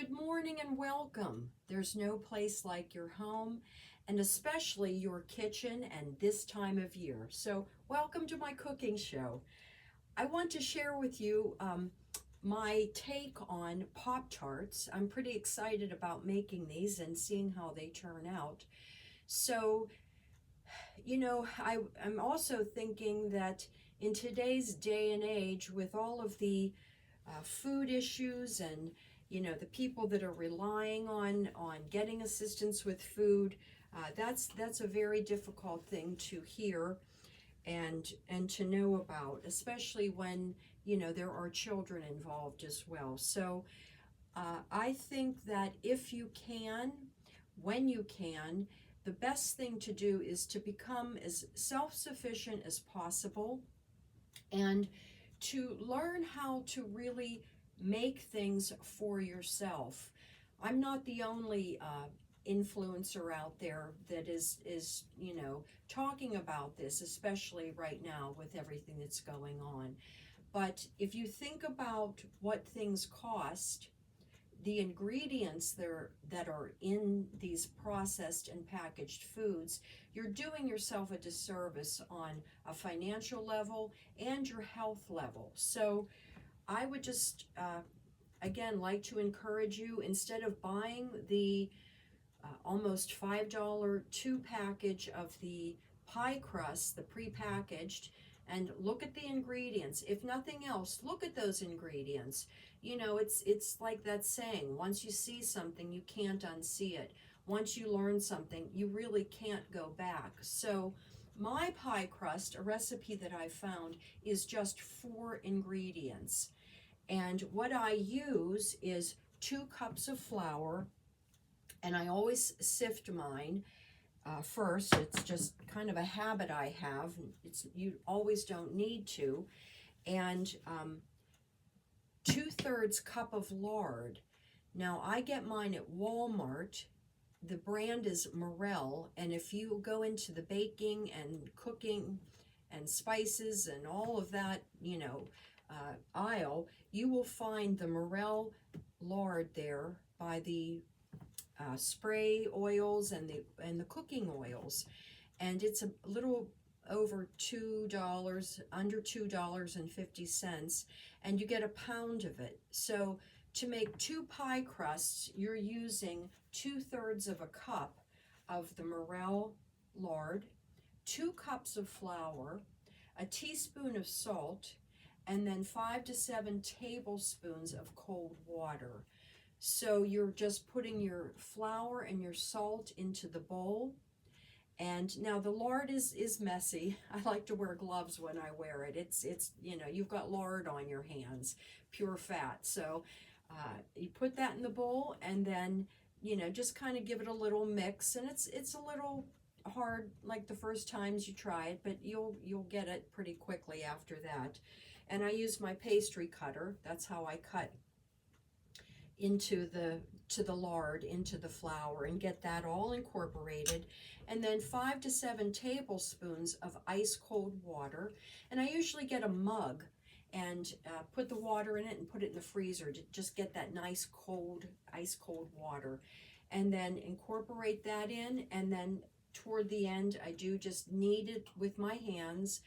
Good morning and welcome. There's no place like your home, and especially your kitchen and this time of year. So welcome to my cooking show. I want to share with you my take on Pop-tarts. I'm pretty excited about making these and seeing how they turn out. So, I'm also thinking that in today's day and age, with all of the food issues and the people that are relying on getting assistance with food, that's a very difficult thing to hear and to know about, especially when there are children involved as well. So I think that if you can, when you can, the best thing to do is to become as self-sufficient as possible and to learn how to really make things for yourself. I'm not the only influencer out there that is talking about this, especially right now with everything that's going on. But if you think about what things cost, the ingredients there that are in these processed and packaged foods, you're doing yourself a disservice on a financial level and your health level. So I would just again like to encourage you, instead of buying the almost $5 two package of the pie crust, the prepackaged, and look at the ingredients. If nothing else, look at those ingredients. It's like that saying, once you see something, you can't unsee it. Once you learn something, you really can't go back. So my pie crust, a recipe that I found, is just 4 ingredients. And what I use is 2 cups of flour, and I always sift mine first. It's just kind of a habit I have. You always don't need to. And 2/3 cup of lard. Now I get mine at Walmart. The brand is Morel, and if you go into the baking and cooking and spices and all of that, aisle, you will find the Morel lard there by the spray oils and the cooking oils, and it's a little over $2, under $2.50, and you get a pound of it. So to make 2 pie crusts, you're using 2/3 of a cup of the Morel lard, 2 cups of flour, a teaspoon of salt, and then 5 to 7 tablespoons of cold water. So you're just putting your flour and your salt into the bowl. And now the lard is messy. I like to wear gloves when I wear it. It's you've got lard on your hands, pure fat. So you put that in the bowl, and then just kind of give it a little mix. And it's a little hard like the first times you try it, but you'll get it pretty quickly after that. And I use my pastry cutter. That's how I cut into the lard, into the flour, and get that all incorporated. And then 5 to 7 tablespoons of ice cold water. And I usually get a mug and put the water in it and put it in the freezer to just get that nice cold, ice cold water. And then incorporate that in, and then toward the end I do just knead it with my hands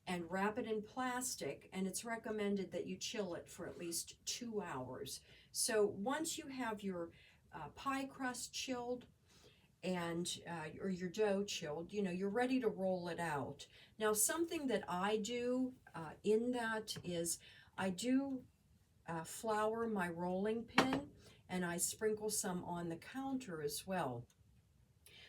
and wrap it in plastic, and it's recommended that you chill it for at least 2 hours. So once you have your pie crust chilled and or your dough chilled, you're ready to roll it out. Now, something that I do in that is I do flour my rolling pin, and I sprinkle some on the counter as well.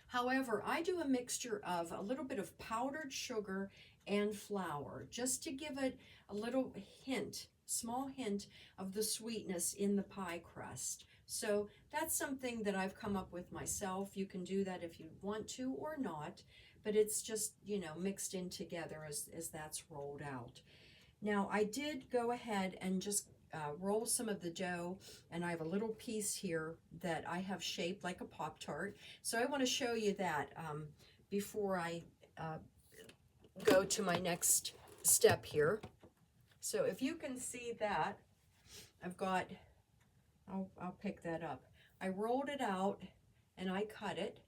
However, I do a mixture of a little bit of powdered sugar and flour, just to give it a little hint, small hint of the sweetness in the pie crust. So that's something that I've come up with myself. You can do that if you want to or not, but it's just, mixed in together as that's rolled out. Now, I did go ahead and just roll some of the dough, and I have a little piece here that I have shaped like a Pop-tart. So I want to show you that before I go to my next step here. So if you can see that, I've got I'll pick that up. I rolled it out and I cut it,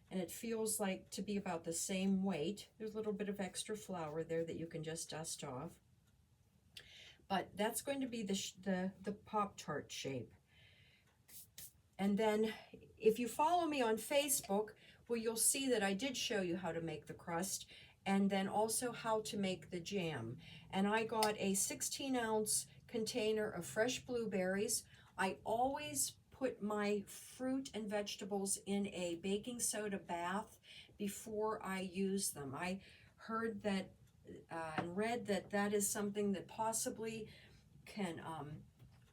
and it feels like to be about the same weight. There's a little bit of extra flour there that you can just dust off. But that's going to be the Pop-tart shape. And then if you follow me on Facebook, well, you'll see that I did show you how to make the crust and then also how to make the jam. And I got a 16-ounce container of fresh blueberries. I always put my fruit and vegetables in a baking soda bath before I use them. I heard that and read that that is something that possibly can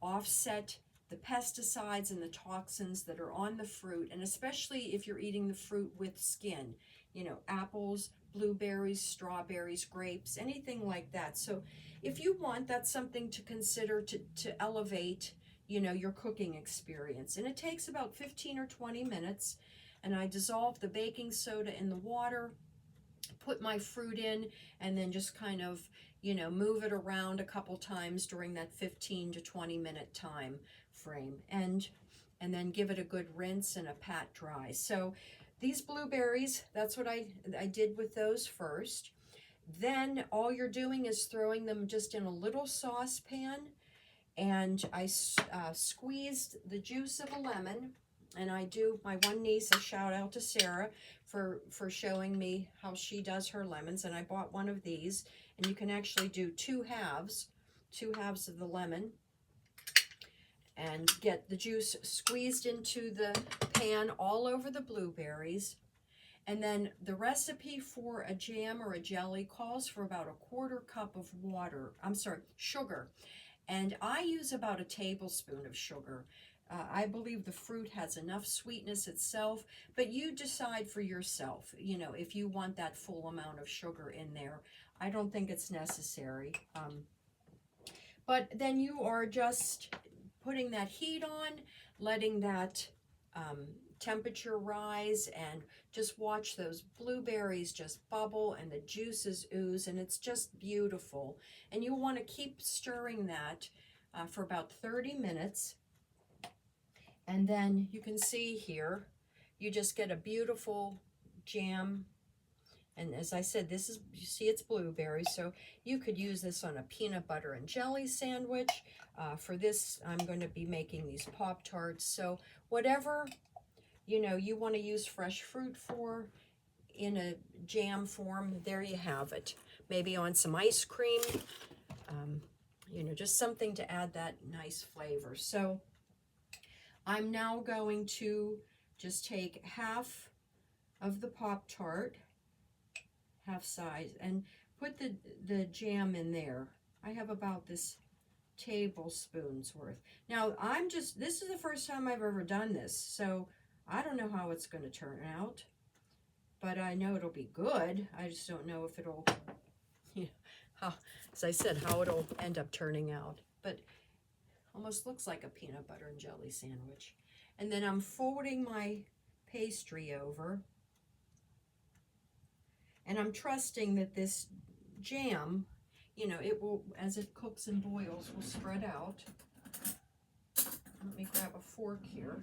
offset the pesticides and the toxins that are on the fruit, and especially if you're eating the fruit with skin, you know, apples, blueberries, strawberries, grapes, anything like that. So if you want, that's something to consider to elevate, you know, your cooking experience. And it takes about 15 or 20 minutes. And I dissolve the baking soda in the water, put my fruit in, and then just kind of, you know, move it around a couple times during that 15 to 20 minute time frame, and then give it a good rinse and a pat dry. So these blueberries, that's what I did with those first. Then all you're doing is throwing them just in a little saucepan, and I squeezed the juice of a lemon. And I do, my one niece, a shout out to Sarah for showing me how she does her lemons. And I bought one of these, and you can actually do two halves of the lemon, and get the juice squeezed into the pan all over the blueberries. And then the recipe for a jam or a jelly calls for about a 1/4 cup of sugar. And I use about a tablespoon of sugar. I believe the fruit has enough sweetness itself, but you decide for yourself, you know, if you want that full amount of sugar in there. I don't think it's necessary. But then you are just putting that heat on, letting that temperature rise, and just watch those blueberries just bubble and the juices ooze, and it's just beautiful. And you'll want to keep stirring that for about 30 minutes. And then you can see here, you just get a beautiful jam. And as I said, this is, you see it's blueberries, so you could use this on a peanut butter and jelly sandwich. For this, I'm going to be making these Pop-tarts. So whatever, you know, you want to use fresh fruit for in a jam form, there you have it. Maybe on some ice cream, you know, just something to add that nice flavor. So I'm now going to just take half of the Pop-tart, half size, and put the jam in there. I have about this tablespoon's worth. Now this is the first time I've ever done this, so I don't know how it's going to turn out, but I know it'll be good. I just don't know if it'll, you know, how, as I said, how it'll end up turning out. But almost looks like a peanut butter and jelly sandwich. And then I'm folding my pastry over, and I'm trusting that this jam, you know, it will, as it cooks and boils, will spread out. Let me grab a fork here.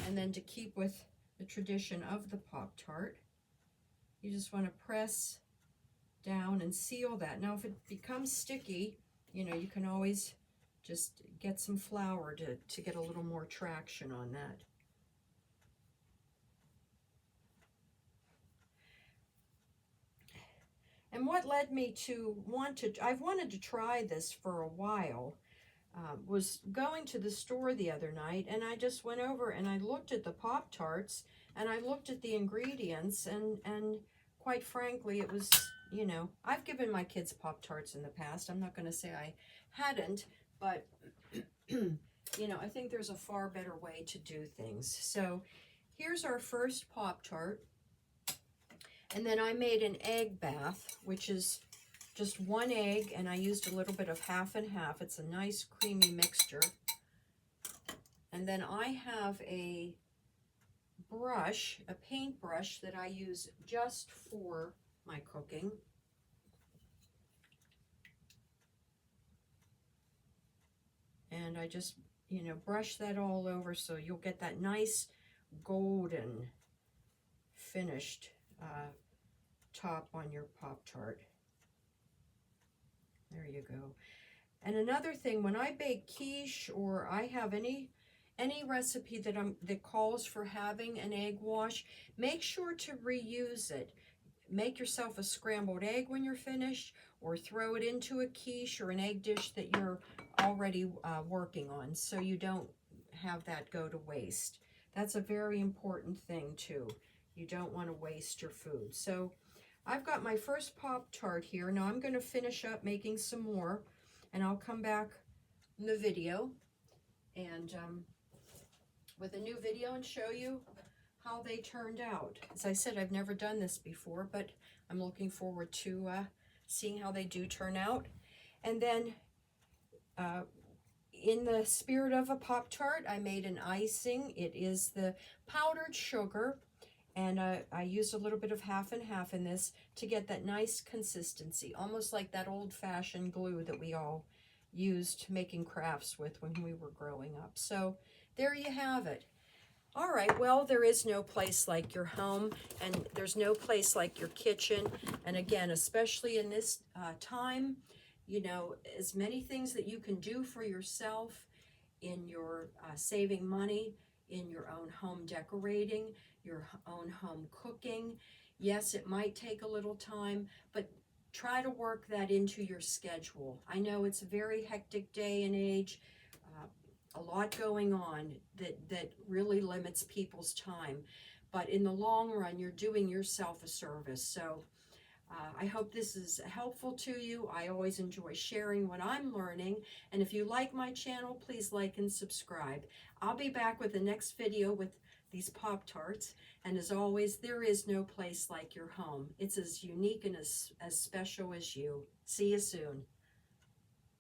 And then to keep with the tradition of the Pop-tart, you just want to press down and seal that. Now, if it becomes sticky, you know, you can always just get some flour to get a little more traction on that. And what led me to I've wanted to try this for a while, was going to the store the other night, and I just went over and I looked at the Pop-tarts, and I looked at the ingredients, and quite frankly, it was, you know, I've given my kids Pop-tarts in the past. I'm not going to say I hadn't, but, you know, I think there's a far better way to do things. So here's our first Pop-tart. And then I made an egg bath, which is just one egg, and I used a little bit of half and half. It's a nice creamy mixture. And then I have a brush, a paintbrush that I use just for my cooking. And I just you know, brush that all over so you'll get that nice golden finished top on your Pop-Tart. There you go. And another thing, when I bake quiche or I have any recipe that calls for having an egg wash, make sure to reuse it. Make yourself a scrambled egg when you're finished, or throw it into a quiche or an egg dish that you're already working on, so you don't have that go to waste. That's a very important thing too. You don't want to waste your food. So I've got my first Pop-Tart here. Now I'm going to finish up making some more, and I'll come back in the video and with a new video and show you how they turned out. As I said, I've never done this before, but I'm looking forward to seeing how they do turn out. And then in the spirit of a Pop-Tart, I made an icing. It is the powdered sugar, and I used a little bit of half and half in this to get that nice consistency, almost like that old-fashioned glue that we all used making crafts with when we were growing up. So there you have it. All right, well, there is no place like your home, and there's no place like your kitchen. And again, especially in this time, you know, as many things that you can do for yourself in your saving money, in your own home decorating, your own home cooking. Yes, it might take a little time, but try to work that into your schedule. I know it's a very hectic day and age, a lot going on that really limits people's time. But in the long run, you're doing yourself a service. So I hope this is helpful to you. I always enjoy sharing what I'm learning. And if you like my channel, please like and subscribe. I'll be back with the next video with these Pop-Tarts. And as always, there is no place like your home. It's as unique and as special as you. See you soon.